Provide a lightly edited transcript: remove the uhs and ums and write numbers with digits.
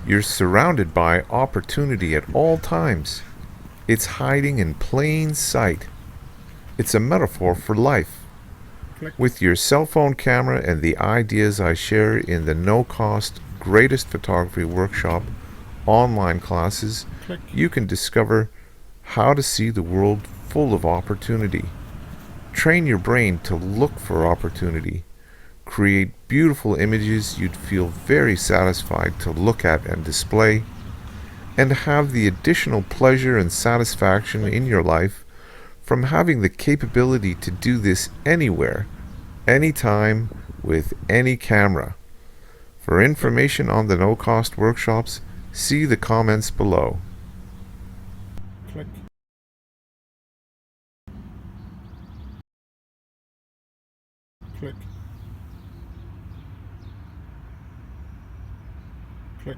You're surrounded by opportunity at all times. It's hiding in plain sight. It's a metaphor for life. Click. With your cell phone camera and the ideas I share in the no-cost Greatest Photography Workshop online classes, Click. you can discover how to see the world full of opportunity. Train your brain to look for opportunity. Create beautiful images you'd feel very satisfied to look at and display, and have the additional pleasure and satisfaction in your life from having the capability to do this anywhere, anytime, with any camera. For information on the no-cost workshops, see the comments below. Click. Click. Click.